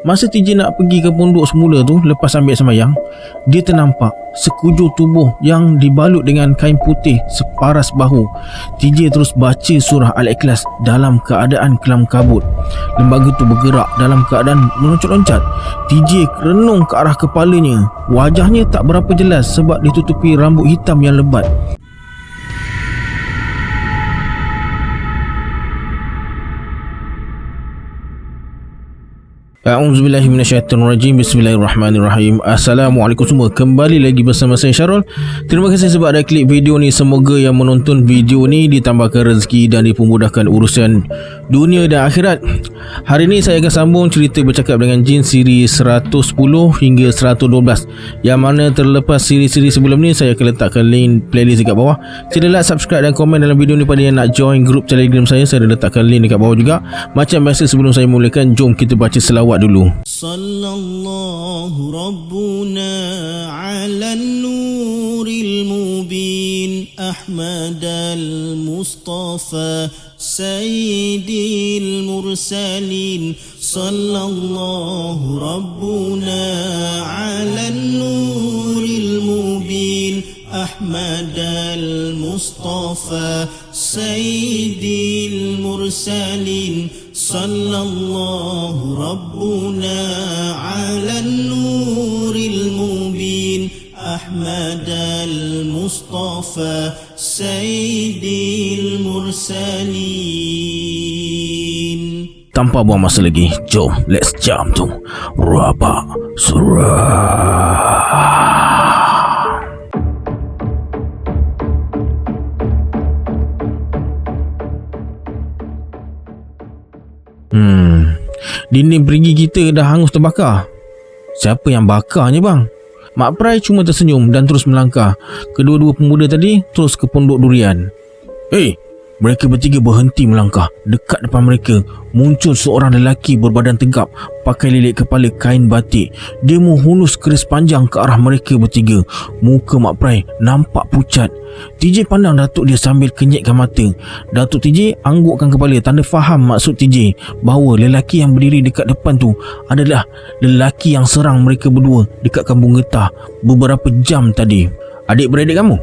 Masa TJ nak pergi ke pondok semula tu, lepas ambil sembahyang, dia ternampak sekujur tubuh yang dibalut dengan kain putih separas bahu. TJ terus baca surah Al-Ikhlas dalam keadaan kelam kabut. Lembaga tu bergerak dalam keadaan meloncat-loncat. TJ renung ke arah kepalanya. Wajahnya tak berapa jelas sebab ditutupi rambut hitam yang lebat. A'udzubillahi minasyaitonirrajim. Bismillahirrahmanirrahim. Assalamualaikum semua. Kembali lagi bersama saya Syarul. Terima kasih sebab ada klik video ni. Semoga yang menonton video ni ditambahkan rezeki dan dipermudahkan urusan dunia dan akhirat. Hari ni saya akan sambung cerita bercakap dengan jin siri 110 hingga 112, yang mana terlepas siri-siri sebelum ni saya akan letakkan link playlist dekat bawah. Sila like, subscribe dan komen dalam video ni. Pada yang nak join grup Telegram saya ada letakkan link dekat bawah juga. Macam biasa, sebelum saya mulakan, jom kita baca selawat dulu. Sallallahu Rabbuna ala nuril mubin Ahmad al-Mustafa Sayyidil Mursalin. Sallallahu Rabbuna ala nuril mubin Ahmad al-Mustafa Sayyidil Mursalin. Sallallahu Rabbuna ala nuril mubin Ahmad al-Mustafa Sayyidil Mursalin. Tanpa buang masa lagi, jom let's jump to Rabak Surah. Dinding perigi kita dah hangus terbakar. Siapa yang bakarnya bang? Mak Prai cuma tersenyum dan terus melangkah. Kedua-dua pemuda tadi terus ke pondok durian. Mereka bertiga berhenti melangkah. Dekat depan mereka muncul seorang lelaki berbadan tegap, pakai lilit kepala kain batik. Dia menghunus keris panjang ke arah mereka bertiga. Muka Mak Prai nampak pucat. TJ pandang Datuk dia sambil kenyitkan mata. Datuk TJ anggukkan kepala, tanda faham maksud TJ bahawa lelaki yang berdiri dekat depan tu adalah lelaki yang serang mereka berdua dekat Kampung Getah beberapa jam tadi. Adik-beradik kamu?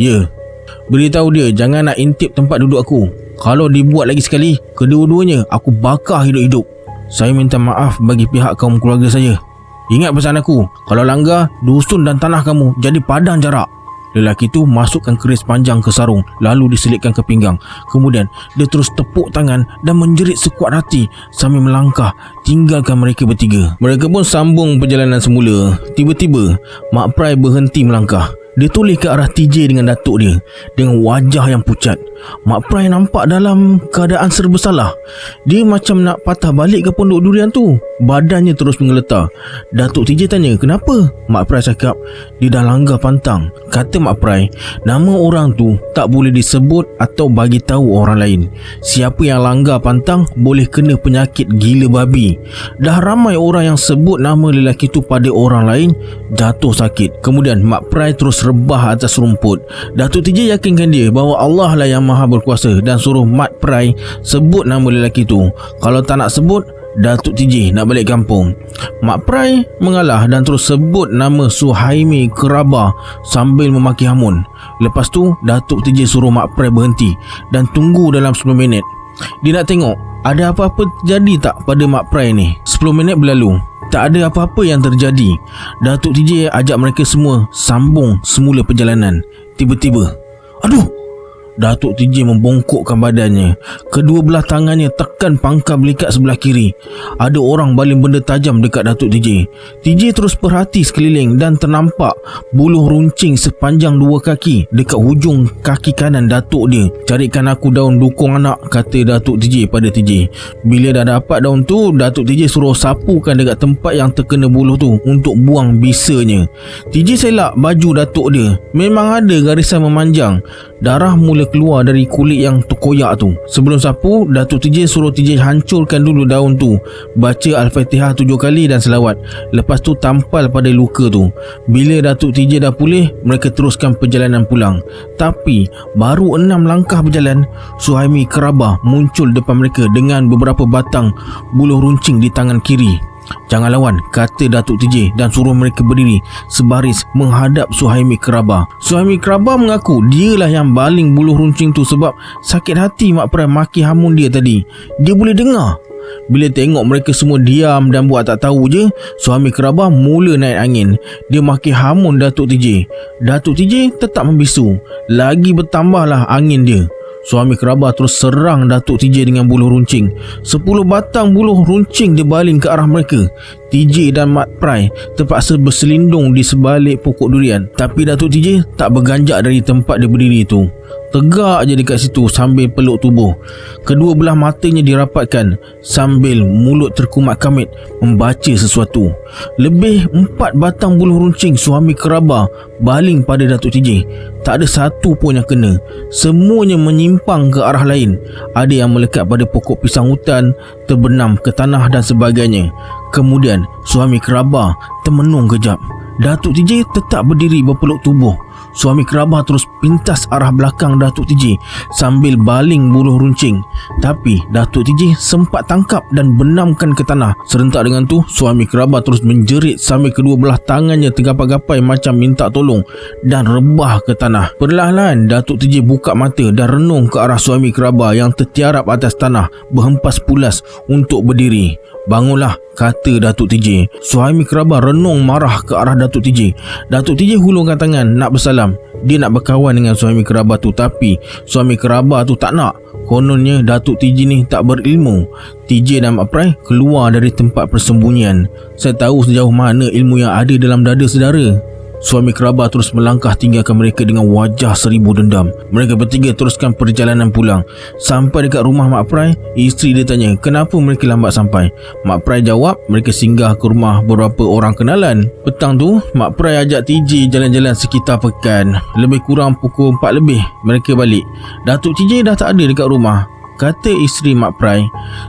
Ya. Beritahu dia jangan nak intip tempat duduk aku. Kalau dibuat lagi sekali, kedua-duanya aku bakar hidup-hidup. Saya minta maaf bagi pihak kaum keluarga saya. Ingat pesan aku, kalau langgar, dusun dan tanah kamu jadi padang jarak. Lelaki tu masukkan keris panjang ke sarung, lalu diselitkan ke pinggang. Kemudian dia terus tepuk tangan dan menjerit sekuat hati sambil melangkah tinggalkan mereka bertiga. Mereka pun sambung perjalanan semula. Tiba-tiba Mak Prai berhenti melangkah. Dia toleh ke arah TJ dengan datuk dia dengan wajah yang pucat. Mak Prai nampak dalam keadaan serba salah. Dia macam nak patah balik ke pondok durian tu. Badannya terus menggeletar. Datuk TJ tanya, kenapa? Mak Prai cakap, dia dah langgar pantang. Kata Mak Prai, nama orang tu tak boleh disebut atau bagi tahu orang lain. Siapa yang langgar pantang boleh kena penyakit gila babi. Dah ramai orang yang sebut nama lelaki tu pada orang lain jatuh sakit. Kemudian Mak Prai terus rebah atas rumput. Datuk TJ yakinkan dia bahawa Allah lah yang maha berkuasa dan suruh Mak Prai sebut nama lelaki tu. Kalau tak nak sebut, Datuk TJ nak balik kampung. Mak Prai mengalah dan terus sebut nama Suhaimi Keraba sambil memaki hamun. Lepas tu Datuk TJ suruh Mak Prai berhenti dan tunggu dalam 10 minit. Dia nak tengok ada apa-apa terjadi tak pada Mak Prai ni. 10 minit berlalu, tak ada apa-apa yang terjadi. Datuk TJ ajak mereka semua sambung semula perjalanan. Tiba-tiba, aduh! Datuk TJ membongkokkan badannya. Kedua belah tangannya tekan pangkal belikat sebelah kiri. Ada orang baling benda tajam dekat Datuk TJ. TJ terus perhati sekeliling dan ternampak buluh runcing sepanjang 2 kaki dekat hujung kaki kanan datuk dia. Carikan aku daun dukung anak, kata Datuk TJ pada TJ. Bila dah dapat daun tu, Datuk TJ suruh sapukan dekat tempat yang terkena buluh tu untuk buang bisanya. TJ selak baju datuk dia. Memang ada garisan memanjang. Darah mula keluar dari kulit yang terkoyak tu. Sebelum sapu, Datuk TJ suruh TJ hancurkan dulu daun tu, baca Al-Fatihah 7 kali dan selawat. Lepas tu tampal pada luka tu. Bila Datuk TJ dah pulih, mereka teruskan perjalanan pulang. Tapi baru 6 langkah berjalan, Suhaimi Keraba muncul depan mereka dengan beberapa batang buluh runcing di tangan kiri. Jangan lawan, kata Datuk TJ dan suruh mereka berdiri sebaris menghadap Suhaimi Keraba. Suhaimi Keraba mengaku dialah yang baling buluh runcing tu sebab sakit hati Mak Prai maki hamun dia tadi. Dia boleh dengar. Bila tengok mereka semua diam dan buat tak tahu je, Suhaimi Keraba mula naik angin. Dia maki hamun Datuk TJ. Datuk TJ tetap membisu. Lagi bertambahlah angin dia. Suami Keraba terus serang Datuk TJ dengan buluh runcing. 10 batang buluh runcing dia baling ke arah mereka. TJ dan Mat Prai terpaksa berselindung di sebalik pokok durian. Tapi Datuk TJ tak berganjak dari tempat dia berdiri itu. Tegak je dekat situ sambil peluk tubuh. Kedua belah matanya dirapatkan sambil mulut terkumat kamit membaca sesuatu. Lebih 4 batang buluh runcing Suami Keraba baling pada Datuk TJ. Tak ada satu pun yang kena. Semuanya menyimpang ke arah lain. Ada yang melekat pada pokok pisang hutan, terbenam ke tanah dan sebagainya. Kemudian Suami Keraba termenung kejap. Datuk TJ tetap berdiri berpeluk tubuh. Suami Keraba terus pintas arah belakang Datuk TJ sambil baling buluh runcing. Tapi Datuk TJ sempat tangkap dan benamkan ke tanah. Serentak dengan tu, Suami Keraba terus menjerit sambil kedua belah tangannya tergapai-gapai macam minta tolong dan rebah ke tanah. Perlahan-lahan Datuk TJ buka mata dan renung ke arah Suami Keraba yang tertiarap atas tanah berhempas pulas untuk berdiri. Bangunlah, kata Datuk TJ. Suami Keraba renung marah ke arah Datuk TJ. Datuk TJ hulurkan tangan nak bersalam. Dia nak berkawan dengan Suami Keraba tu, tapi Suami Keraba tu tak nak. Kononnya Datuk TJ ni tak berilmu. TJ dan Mak Prai keluar dari tempat persembunyian. Saya tahu sejauh mana ilmu yang ada dalam dada saudara. Suami Keraba terus melangkah tinggalkan mereka dengan wajah seribu dendam. Mereka bertiga teruskan perjalanan pulang. Sampai dekat rumah Mak Prai, isteri dia tanya kenapa mereka lambat sampai. Mak Prai jawab mereka singgah ke rumah beberapa orang kenalan. Petang tu, Mak Prai ajak TJ jalan-jalan sekitar pekan. Lebih kurang pukul 4 lebih mereka balik. Datuk TJ dah tak ada dekat rumah. Kata isteri Mak Prai.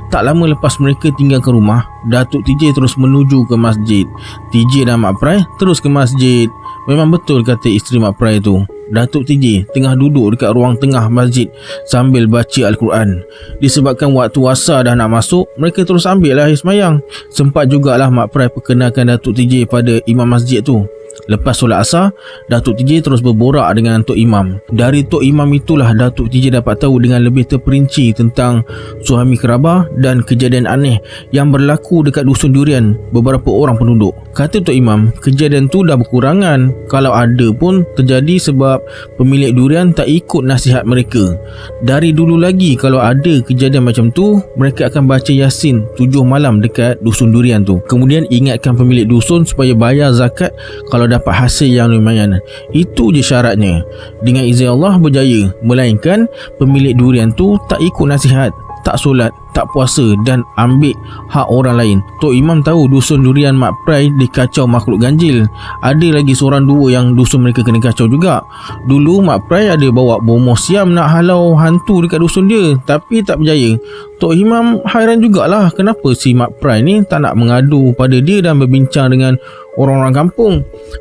Tak lama lepas mereka tinggalkan rumah, Datuk TJ terus menuju ke masjid. TJ dan Mak Prai terus ke masjid. Memang betul kata isteri Mak Prai tu. Datuk TJ tengah duduk dekat ruang tengah masjid sambil baca Al-Quran. Disebabkan waktu asar dah nak masuk, mereka terus ambil lah air semayang. Sempat jugalah Mak Prai perkenalkan Datuk TJ pada imam masjid tu. Lepas solat asar, Datuk TJ terus berborak dengan Tok Imam. Dari Tok Imam itulah Datuk TJ dapat tahu dengan lebih terperinci tentang Suami Keraba dan kejadian aneh yang berlaku dekat dusun durian beberapa orang penduduk. Kata Tok Imam, kejadian tu dah berkurangan. Kalau ada pun terjadi sebab pemilik durian tak ikut nasihat mereka. Dari dulu lagi kalau ada kejadian macam tu, mereka akan baca Yasin 7 malam dekat dusun durian tu. Kemudian ingatkan pemilik dusun supaya bayar zakat kalau dapat hasil yang lumayan. Itu je syaratnya. Dengan izin Allah berjaya. Melainkan pemilik durian tu tak ikut nasihat, tak solat, tak puasa dan ambil hak orang lain. Tok Imam tahu dusun durian Mak Prai dikacau makhluk ganjil. Ada lagi seorang dua yang dusun mereka kena kacau juga. Dulu Mak Prai ada bawa bomoh siam nak halau hantu dekat dusun dia, tapi tak berjaya. Tok Imam hairan jugalah kenapa si Mak Prai ni tak nak mengadu pada dia dan berbincang dengan orang-orang kampung.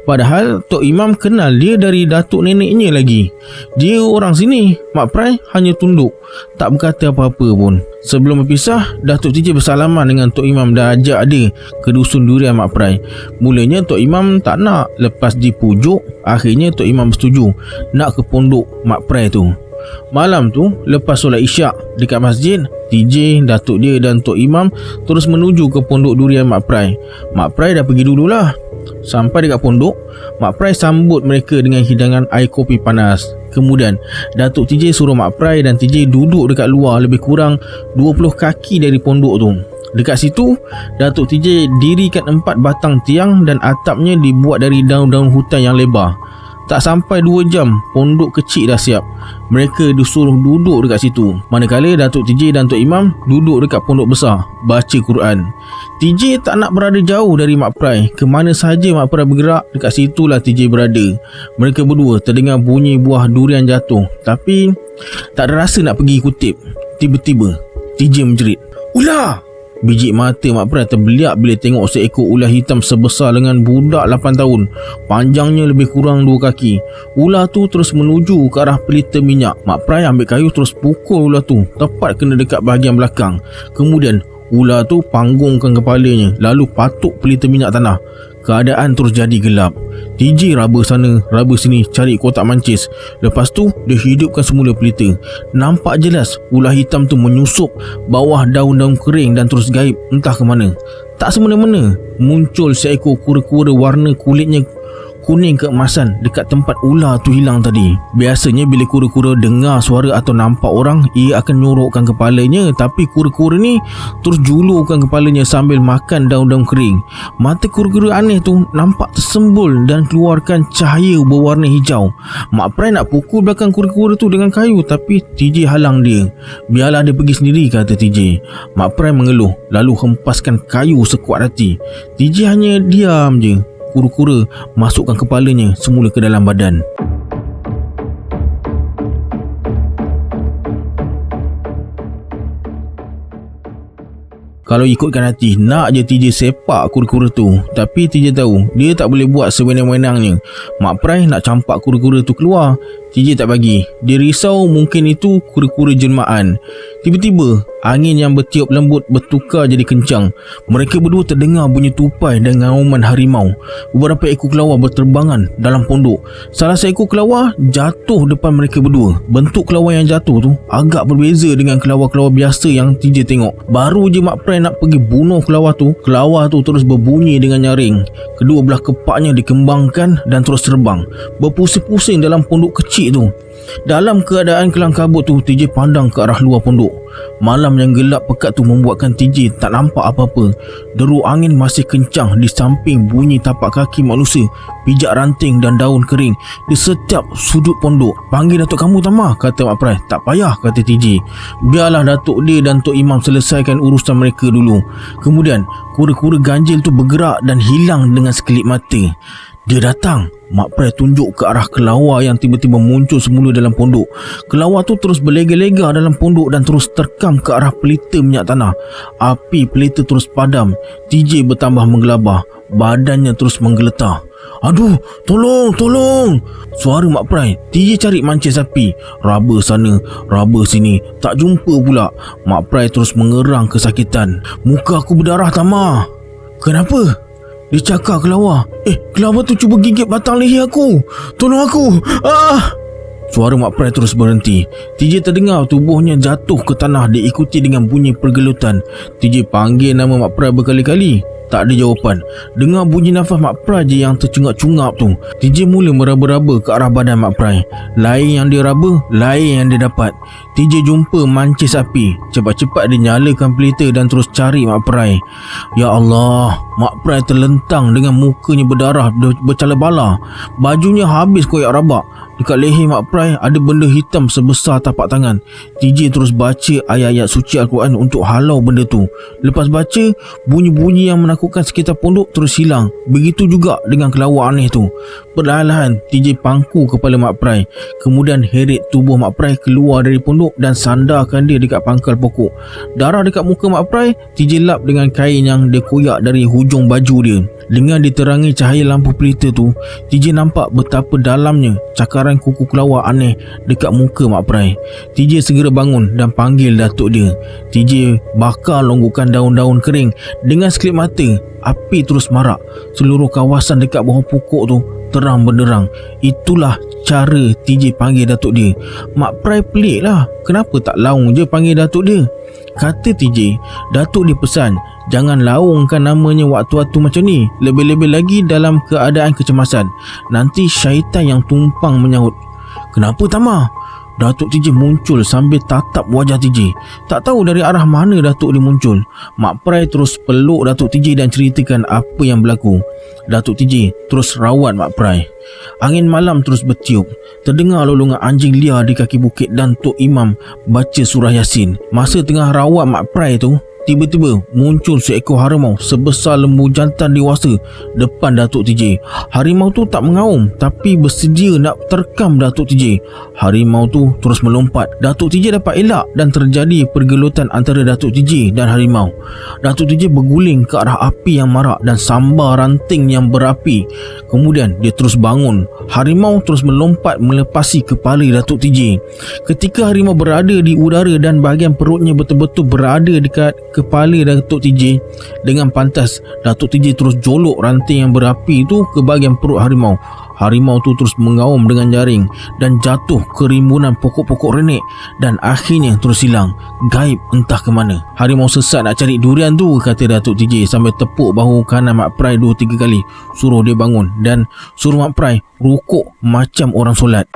Padahal Tok Imam kenal dia dari datuk neneknya lagi. Dia orang sini. Mak Prai hanya tunduk, tak berkata apa-apa pun. Sebelum berpisah, Datuk TJ bersalaman dengan Tok Imam dan ajak dia ke dusun durian Mak Prai. Mulanya Tok Imam tak nak. Lepas dipujuk, akhirnya Tok Imam bersetuju nak ke pondok Mak Prai tu. Malam tu, lepas solat isyak dekat masjid, TJ, datuk dia dan Tok Imam terus menuju ke pondok durian Mak Prai. Mak Prai dah pergi dululah. Sampai dekat pondok, Mak Prai sambut mereka dengan hidangan air kopi panas. Kemudian Datuk TJ suruh Mak Prai dan TJ duduk dekat luar lebih kurang 20 kaki dari pondok tu. Dekat situ, Datuk TJ dirikan 4 batang tiang dan atapnya dibuat dari daun-daun hutan yang lebar. Tak sampai 2 jam, pondok kecil dah siap. Mereka disuruh duduk dekat situ. Manakala Datuk TJ dan Tok Imam duduk dekat pondok besar, baca Quran. TJ tak nak berada jauh dari Mak Prai. Ke mana sahaja Mak Prai bergerak, dekat situlah TJ berada. Mereka berdua terdengar bunyi buah durian jatuh, tapi tak ada rasa nak pergi kutip. Tiba-tiba, TJ menjerit, "Ular!" Biji mata Mak Prai terbeliak bila tengok seekor ular hitam sebesar dengan budak 8 tahun. Panjangnya lebih kurang 2 kaki. Ular tu terus menuju ke arah pelita minyak. Mak Prai ambil kayu terus pukul ular tu tepat kena dekat bahagian belakang. Kemudian Ular tu panggungkan kepalanya, lalu patuk pelita minyak tanah. Keadaan terus jadi gelap. TJ raba sana, raba sini cari kotak mancis. Lepas tu dia hidupkan semula pelita. Nampak jelas ular hitam tu menyusup bawah daun-daun kering dan terus gaib entah ke mana. Tak semena-mena muncul seekor kura-kura warna kulitnya kuning keemasan dekat tempat ular tu hilang tadi. Biasanya bila kura-kura dengar suara atau nampak orang, ia akan nyorokkan kepalanya, tapi kura-kura ni terus julurkan kepalanya sambil makan daun-daun kering. Mata kura-kura aneh tu nampak tersembul dan keluarkan cahaya berwarna hijau. Mak Prai nak pukul belakang kura-kura tu dengan kayu, tapi TJ halang dia. Biarlah dia pergi sendiri, kata TJ. Mak Prai mengeluh lalu hempaskan kayu sekuat hati. TJ hanya diam je. Kura-kura masukkan kepalanya semula ke dalam badan. Kalau ikutkan hati, nak je TJ sepak kura-kura tu. Tapi TJ tahu dia tak boleh buat sewenang-wenangnya. Mak Prai nak campak kura-kura tu keluar, TJ tak bagi. Dia risau mungkin itu kura-kura jelmaan. Tiba-tiba angin yang bertiup lembut bertukar jadi kencang. Mereka berdua terdengar bunyi tupai dan ngauman harimau. Beberapa ekor kelawar berterbangan dalam pondok. Salah seekor kelawar jatuh depan mereka berdua. Bentuk kelawar yang jatuh tu agak berbeza dengan kelawar-kelawar biasa yang TJ tengok. Baru je Mak Prai nak pergi bunuh kelawar tu terus berbunyi dengan nyaring. Kedua belah kepaknya dikembangkan dan terus terbang, berpusing-pusing dalam pondok kecil tu. Dalam keadaan kelang kabut tu, TJ pandang ke arah luar pondok. Malam yang gelap pekat tu membuatkan TJ tak nampak apa-apa. Deru angin masih kencang di samping bunyi tapak kaki manusia pijak ranting dan daun kering di setiap sudut pondok. Panggil datuk kamu Tama, kata Mak Prai. Tak payah, kata TJ. Biarlah datuk dia dan Tok Imam selesaikan urusan mereka dulu. Kemudian kura-kura ganjil tu bergerak dan hilang dengan sekelip mata. Dia datang. Mak Prai tunjuk ke arah kelawar yang tiba-tiba muncul semula dalam pondok. Kelawar tu terus berlega-lega dalam pondok dan terus terkam ke arah pelita minyak tanah. Api pelita terus padam. TJ bertambah menggelabah. Badannya terus menggeletar. Aduh, tolong. Suara Mak Prai. TJ cari mancis api. Raba sana, raba sini. Tak jumpa pula. Mak Prai terus mengerang kesakitan. Muka aku berdarah, Tama. Kenapa? Dia cakap kelawar. Kelawar tu cuba gigit batang leher aku. Tolong aku. Suara Mak Prai terus berhenti. TJ terdengar tubuhnya jatuh ke tanah diikuti dengan bunyi pergelutan. TJ panggil nama Mak Prai berkali-kali. Tak ada jawapan. Dengar bunyi nafas Mak Prai je yang tercungap-cungap tu. TJ mula meraba-raba ke arah badan Mak Prai. Lain yang dia raba, lain yang dia dapat. TJ jumpa mancis api. Cepat-cepat dia nyalakan pelita dan terus cari Mak Prai. Ya Allah, Mak Prai terlentang dengan mukanya berdarah bercala bala. Bajunya habis koyak rabak. Dekat leher Mak Prai ada benda hitam sebesar tapak tangan. TJ terus baca ayat-ayat suci Al-Quran untuk halau benda tu. Lepas baca, bunyi-bunyi yang menakutkan sekitar pondok terus hilang. Begitu juga dengan kelawar aneh tu. Perlahan-lahan TJ pangku kepala Mak Prai. Kemudian heret tubuh Mak Prai keluar dari pondok dan sandarkan dia dekat pangkal pokok. Darah dekat muka Mak Prai TJ lap dengan kain yang dia koyak dari hujung baju dia. Dengan diterangi cahaya lampu pelita tu, TJ nampak betapa dalamnya cakaran kuku kelawar aneh dekat muka Mak Prai. TJ segera bangun dan panggil datuk dia. TJ bakar longgokan daun-daun kering. Dengan sekelip mata, api terus marak. Seluruh kawasan dekat bawah pokok tu terang benderang. Itulah cara TJ panggil datuk dia. Mak Prai pelik lah. Kenapa tak laung je panggil datuk dia? Kata TJ, datuk dia pesan jangan laungkan namanya waktu-waktu macam ni. Lebih-lebih lagi dalam keadaan kecemasan. Nanti syaitan yang tumpang menyahut. Kenapa Tama? Datuk TJ muncul sambil tatap wajah TJ. Tak tahu dari arah mana datuk dia muncul. Mak Prai terus peluk datuk TJ dan ceritakan apa yang berlaku. Datuk TJ terus rawat Mak Prai. Angin malam terus bertiup. Terdengar lolongan anjing liar di kaki bukit dan Tok Imam baca surah Yasin. Masa tengah rawat Mak Prai tu, tiba-tiba muncul seekor harimau sebesar lembu jantan dewasa depan Datuk TJ. Harimau tu tak mengaum tapi bersedia nak terkam Datuk TJ. Harimau tu terus melompat. Datuk TJ dapat elak dan terjadi pergelutan antara Datuk TJ dan harimau. Datuk TJ berguling ke arah api yang marak dan sambar ranting yang berapi. Kemudian dia terus bangun. Harimau terus melompat melepasi kepala Datuk TJ. Ketika harimau berada di udara dan bahagian perutnya betul-betul berada dekat kepala Datuk TJ. Dengan pantas, Datuk TJ terus jolok ranting yang berapi itu ke bahagian perut harimau. Harimau tu terus mengaum dengan jaring dan jatuh ke rimbunan pokok-pokok renek dan akhirnya terus hilang, gaib entah ke mana. Harimau sesat nak cari durian tu, kata Datuk TJ sambil tepuk bahu kanan Mak Prai 2-3 kali, suruh dia bangun dan suruh Mak Prai rukuk macam orang solat.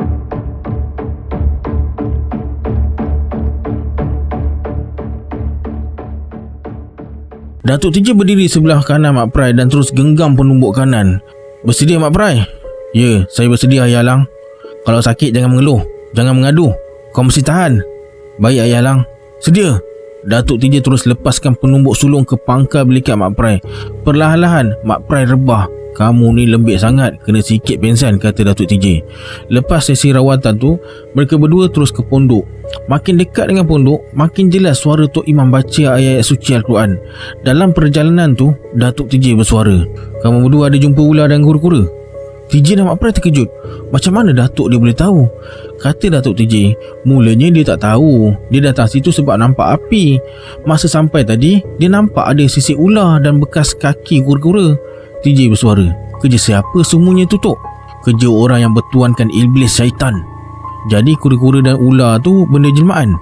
Datuk TJ berdiri sebelah kanan Mak Prai dan terus genggam penumbuk kanan. Bersedia Mak Prai? Ya, saya bersedia Ayah Lang. Kalau sakit jangan mengeluh, jangan mengadu. Kau mesti tahan. Baik Ayah Lang. Sedia. Datuk TJ terus lepaskan penumbuk sulung ke pangkal belikat Mak Prai. Perlahan-lahan Mak Prai rebah. Kamu ni lembik sangat, kena sikit pensan, kata Datuk TJ. Lepas sesi rawatan tu, mereka berdua terus ke pondok. Makin dekat dengan pondok, makin jelas suara Tok Imam baca ayat-ayat suci Al-Quran. Dalam perjalanan tu, Datuk TJ bersuara, kamu berdua ada jumpa ular dan kura-kura? TJ dan Mak Prai terkejut. Macam mana Datuk dia boleh tahu? Kata Datuk TJ, mulanya dia tak tahu. Dia datang situ sebab nampak api. Masa sampai tadi, dia nampak ada sisik ular dan bekas kaki kura-kura. TJ bersuara, kerja siapa semuanya tu Tok? Kerja orang yang bertuankan iblis syaitan. Jadi kura-kura dan ular tu benda jelmaan?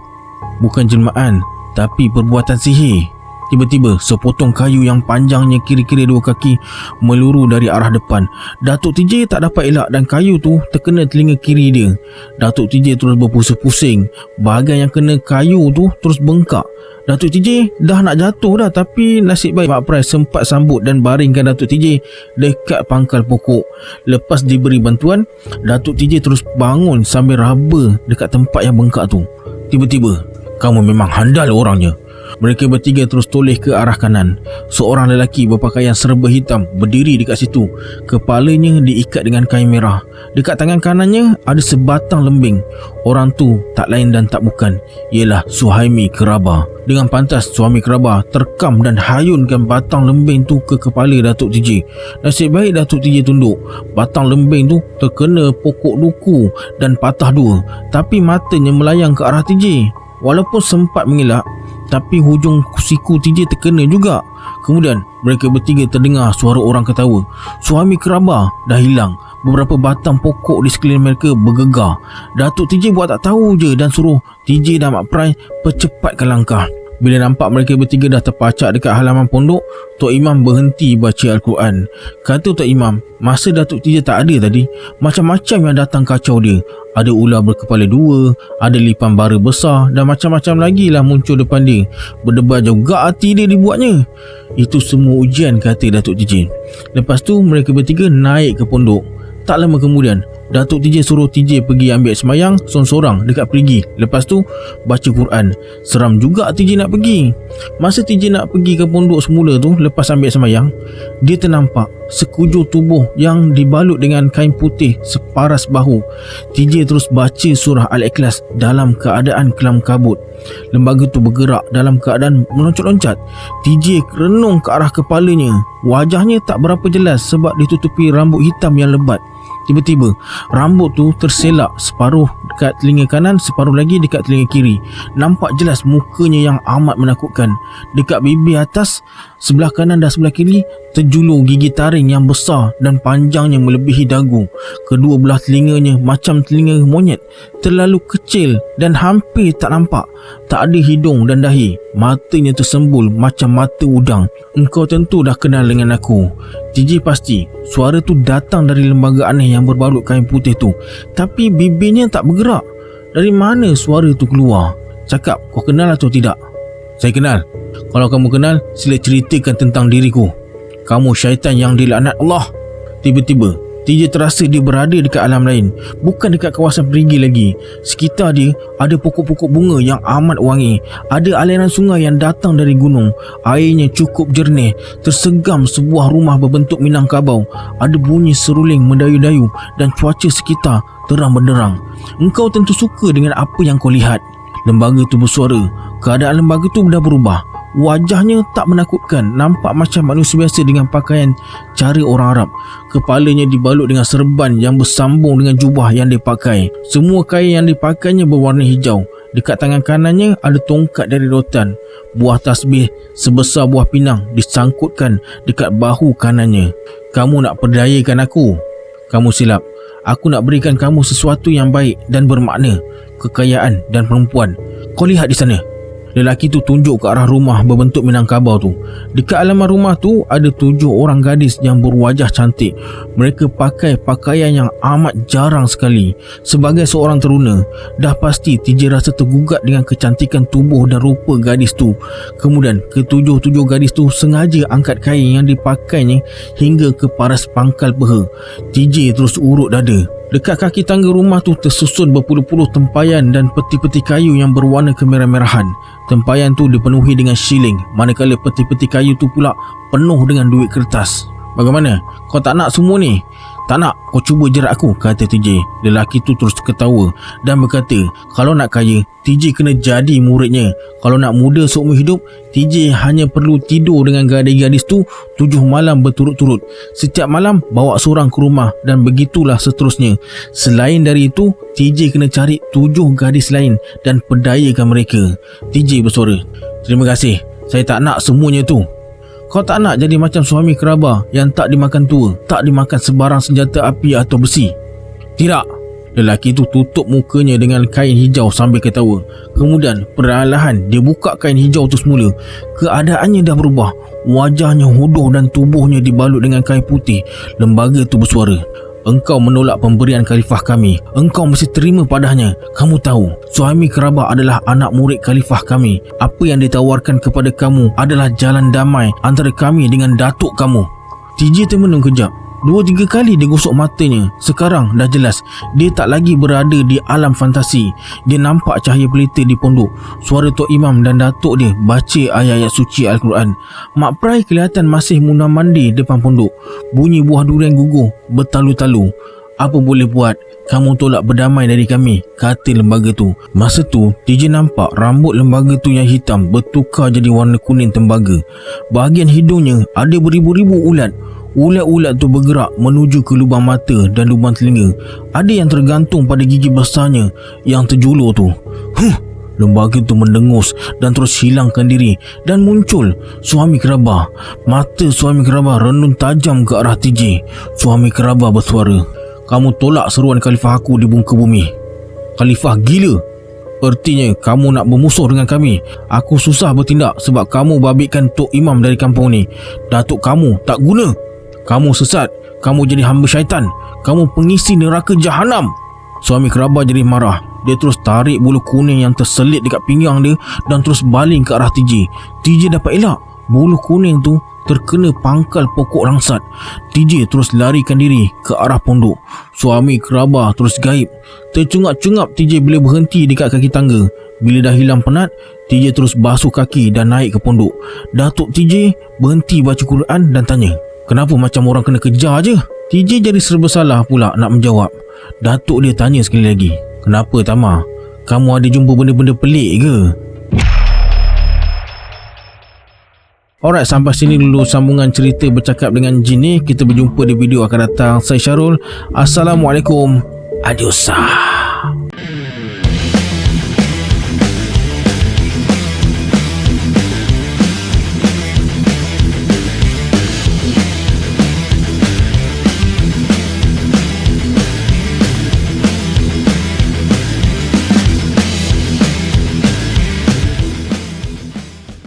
Bukan jelmaan, tapi perbuatan sihir. Tiba-tiba sepotong kayu yang panjangnya kira-kira 2 kaki meluru dari arah depan. Datuk TJ tak dapat elak dan kayu tu terkena telinga kiri dia. Datuk TJ terus berpusing-pusing. Bahagian yang kena kayu tu terus bengkak. Datuk TJ dah nak jatuh dah, tapi nasib baik Mak Prai sempat sambut dan baringkan Datuk TJ dekat pangkal pokok. Lepas diberi bantuan, Datuk TJ terus bangun sambil raba dekat tempat yang bengkak tu. Tiba-tiba, kamu memang handal orangnya. Mereka bertiga terus toleh ke arah kanan. Seorang lelaki berpakaian serba hitam berdiri dekat situ. Kepalanya diikat dengan kain merah. Dekat tangan kanannya ada sebatang lembing. Orang tu tak lain dan tak bukan, ialah Suhaimi Keraba. Dengan pantas suami Keraba terkam dan hayunkan batang lembing tu ke kepala Datuk TJ. Nasib baik Datuk TJ tunduk. Batang lembing tu terkena pokok duku dan patah 2, tapi matanya melayang ke arah TJ. Walaupun sempat mengelak, tapi hujung siku TJ terkena juga. Kemudian mereka bertiga terdengar suara orang ketawa. Suami Keraba dah hilang. Beberapa batang pokok di sekeliling mereka bergegar. Datuk TJ buat tak tahu je dan suruh TJ dan Mak Prai percepatkan langkah. Bila nampak mereka bertiga dah terpacak dekat halaman pondok, Tok Imam berhenti baca Al-Quran. Kata Tok Imam, masa Datuk TJ tak ada tadi, macam-macam yang datang kacau dia. Ada ular berkepala 2, ada lipan bara besar dan macam-macam lagi lah muncul depan dia. Berdebar juga hati dia dibuatnya. Itu semua ujian, kata Datuk TJ. Lepas tu mereka bertiga naik ke pondok. Tak lama kemudian, Datuk TJ suruh TJ pergi ambil semayang sorang-sorang dekat perigi. Lepas tu baca Quran. Seram juga TJ nak pergi. Masa TJ nak pergi ke pondok semula tu, lepas ambil semayang, dia ternampak sekujur tubuh yang dibalut dengan kain putih separas bahu. TJ terus baca surah Al-Ikhlas dalam keadaan kelam kabut. Lembaga tu bergerak dalam keadaan meloncat-loncat. TJ renung ke arah kepalanya. Wajahnya tak berapa jelas sebab ditutupi rambut hitam yang lebat. Tiba-tiba rambut tu terselak, separuh dekat telinga kanan, separuh lagi dekat telinga kiri. Nampak jelas mukanya yang amat menakutkan. Dekat bibir atas sebelah kanan dan sebelah kiri terjulur gigi taring yang besar dan panjangnya melebihi dagu. Kedua belah telinganya macam telinga monyet, terlalu kecil dan hampir tak nampak. Tak ada hidung dan dahi. Matanya tersembul macam mata udang. Engkau tentu dah kenal dengan aku. TJ pasti suara tu datang dari lembaga aneh yang berbalut kain putih tu. Tapi bibirnya tak bergerak. Dari mana suara tu keluar? Cakap, kau kenal atau tidak? Saya kenal. Kalau kamu kenal, sila ceritakan tentang diriku. Kamu syaitan yang dilaknat Allah. Tiba-tiba TJ terasa dia berada dekat alam lain, bukan dekat kawasan perigi lagi. Sekitar dia ada pokok-pokok bunga yang amat wangi. Ada aliran sungai yang datang dari gunung. Airnya cukup jernih. Tersegam sebuah rumah berbentuk Minangkabau. Ada bunyi seruling mendayu-dayu dan cuaca sekitar terang benderang. Engkau tentu suka dengan apa yang kau lihat. Lembaga tu bersuara. Keadaan lembaga tu dah berubah. Wajahnya tak menakutkan, nampak macam manusia biasa dengan pakaian cara orang Arab. Kepalanya dibalut dengan serban yang bersambung dengan jubah yang dia pakai. Semua kain yang dipakainya berwarna hijau. Dekat tangan kanannya ada tongkat dari rotan. Buah tasbih sebesar buah pinang disangkutkan dekat bahu kanannya. Kamu nak perdayakan aku? Kamu silap. Aku nak berikan kamu sesuatu yang baik dan bermakna, kekayaan dan perempuan. Kau lihat di sana. Lelaki tu tunjuk ke arah rumah berbentuk Minangkabau tu. Dekat halaman rumah tu ada 7 orang gadis yang berwajah cantik. Mereka pakai pakaian yang amat jarang sekali. Sebagai seorang teruna, dah pasti TJ rasa tergugat dengan kecantikan tubuh dan rupa gadis tu. Kemudian ketujuh-tujuh gadis tu sengaja angkat kain yang dipakainya hingga ke paras pangkal peha. TJ terus urut dada. Dekat kaki tangga rumah tu tersusun berpuluh-puluh tempayan dan peti-peti kayu yang berwarna kemerah-merahan. Tempayan tu dipenuhi dengan shilling, manakala peti-peti kayu tu pula penuh dengan duit kertas. Bagaimana? Kau tak nak semua ni? Tak nak, kau cuba jerat aku, kata TJ. Lelaki tu terus ketawa dan berkata, kalau nak kaya, TJ kena jadi muridnya. Kalau nak muda seumur hidup, TJ hanya perlu tidur dengan gadis-gadis tu 7 malam berturut-turut. Setiap malam bawa seorang ke rumah dan begitulah seterusnya. Selain dari itu, TJ kena cari 7 gadis lain dan perdayakan mereka. TJ bersuara, terima kasih, saya tak nak semuanya tu. Kau tak nak jadi macam suami kerabat yang tak dimakan tua, tak dimakan sebarang senjata api atau besi? Tidak. Lelaki itu tutup mukanya dengan kain hijau sambil ketawa. Kemudian perlahan dia buka kain hijau tu semula. Keadaannya dah berubah. Wajahnya hodoh dan tubuhnya dibalut dengan kain putih. Lembaga tu bersuara, engkau menolak pemberian khalifah kami. Engkau mesti terima padanya. Kamu tahu, suami kerabat adalah anak murid khalifah kami. Apa yang ditawarkan kepada kamu adalah jalan damai antara kami dengan datuk kamu. TJ termenung kejap. 2-3 kali dia gosok matanya. Sekarang dah jelas dia tak lagi berada di alam fantasi. Dia nampak cahaya pelita di pondok. Suara Tok Imam dan datuk dia baca ayat-ayat suci Al-Quran. Mak Prai kelihatan masih mundar-mandir depan pondok. Bunyi buah durian gugur bertalu-talu. Apa boleh buat, kamu tolak berdamai dari kami, kata lembaga tu. Masa tu TJ nampak rambut lembaga tu yang hitam bertukar jadi warna kuning tembaga. Bahagian hidungnya ada beribu-ribu ulat. Ulat-ulat tu bergerak menuju ke lubang mata dan lubang telinga. Ada yang tergantung pada gigi besarnya yang terjulur tu. Lembaga tu mendengus dan terus hilangkan diri. Dan muncul suami kerabat. Mata suami kerabat renung tajam ke arah TJ. Suami kerabat bersuara, kamu tolak seruan khalifah aku di muka bumi. Khalifah gila. Artinya kamu nak bermusuh dengan kami. Aku susah bertindak sebab kamu babitkan Tok Imam dari kampung ni. Datuk kamu tak guna. Kamu sesat. Kamu jadi hamba syaitan. Kamu pengisi neraka jahanam. Suami kerabat jadi marah. Dia terus tarik bulu kuning yang terselit dekat pinggang dia dan terus baling ke arah TJ. TJ dapat elak. Bulu kuning tu terkena pangkal pokok rangsat. TJ terus larikan diri ke arah pondok. Suami kerabat terus gaib. Tercungap-cungap TJ boleh berhenti dekat kaki tangga. Bila dah hilang penat, TJ terus basuh kaki dan naik ke pondok. Datuk TJ berhenti baca Quran dan tanya, kenapa macam orang kena kejar je? TJ jadi serba salah pula nak menjawab. Datuk dia tanya sekali lagi, kenapa Tama? Kamu ada jumpa benda-benda pelik ke? Alright, sampai sini dulu sambungan cerita bercakap dengan jin ni. Kita berjumpa di video akan datang. Saya Syarul. Assalamualaikum. Adios.